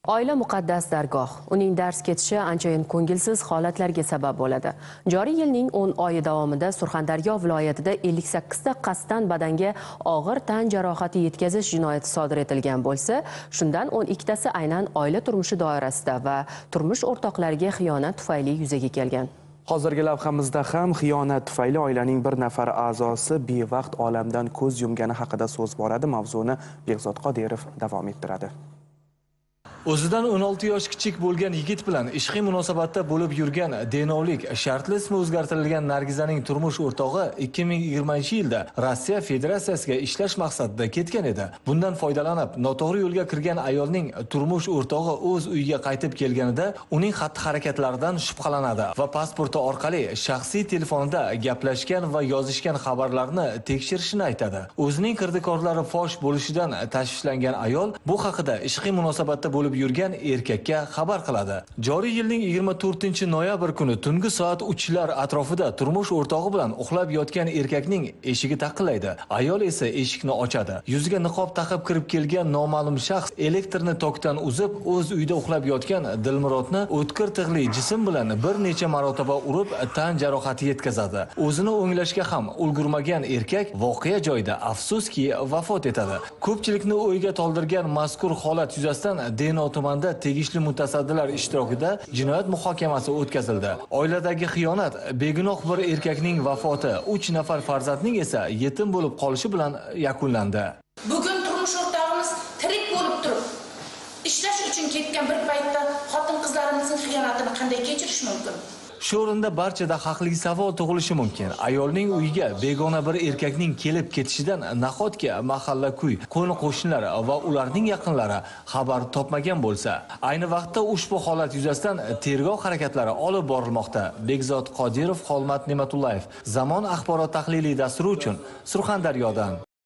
Oila muqaddas dargoh. Uning dars ketishi anchayin ko'ngilsiz holatlarga sabab bo'ladi. Joriy yilning 10 oyi davomida Surxondaryo viloyatida 58 ta qasddan badanga og'ir tan jarohati yetkazish jinoyati sodir etilgan bo'lsa, shundan 12 tasi aynan oila turmushi doirasida va turmush o'rtoqlariga xiyonat tufayli yuzaga kelgan. Hozirgi lavhamizda ham xiyonat tufayli oilaning bir nafar a'zosi bevaqt olamdan ko'z yumgani haqida so'z boradi. Mavzuni Begzod Qodirov davom ettiradi. O'zidan 16 yosh kichik bo'lgan yigit bilan ishqiy munosabatda bo'lib yurgan denovlik shartli ismi o'zgartirilgan Nargizaning turmush o'rtog'i 2020-yilda Rossiya Federatsiyasiga ishlash maqsadida ketgan edi. Bundan foydalanib, noto'g'ri yo'lga kirgan ayolning turmush o'rtog'i o'z uyiga qaytib kelganida uning xatti-harakatlaridan shubhalanadi va pasporti orqali shaxsiy telefonida gaplashgan va yozishgan xabarlarni tekshirishini aytadi. O'zining kirdikorlari fosh bo'lishidan tashvishlangan ayol bu haqida ishqiy munosabatda bo'lib yurgan erkakka xabar qiladi. Joriy yilning 24-noyabr kuni tungi soat 3lar atrofida turmush o'rtog'i bilan uxlab yotgan erkakning eshigi taqillaydi. Ayol esa eshikni ochadi. Yuziga niqob taqib kirib kelgan noma'lum shaxs elektrni tokdan uzib, o'z uyida uxlab yotgan Dilmurodni o'tkir tig'li jism bilan bir necha marotaba urib, tan jarohati yetkazadi. O'zini o'nglashga ham ulgurmagan erkak voqea joyida afsuski vafot etadi. Ko'pchilikni o'yga toldirgan mazkur holat yuzasidan Denov tumanida tegishli mutasaddilar ishtirokida jinoyat muhokamasi o'tkazildi. Oiladagi xiyonat, begunoh bir erkakning vafoti, 3 nafar farzandning esa yetim bo'lib qolishi bilan yakunlandi. Bugun turmush o'rtog'imiz tirik bo'lib turib, ishlash uchun ketgan bir paytda xotin-qizlarimizning xiyonatini qanday kechirish mumkin? Shu o'rinda barchada haqli savol tug'ilishi mumkin. Ayolning uyiga begona bir erkakning kelib ketishidan nahotki mahalla-ko'y, qo'ni-qo'shnilar va ularning yaqinlari xabar topmagan bo'lsa? Ayni vaqtda ushbu holat yuzasidan tergov harakatlari olib borilmoqda. Begzod Qodirov, Xolmat Ne'matullayev, Zamon axborot tahliliy dasturi uchun Surxondaryodan.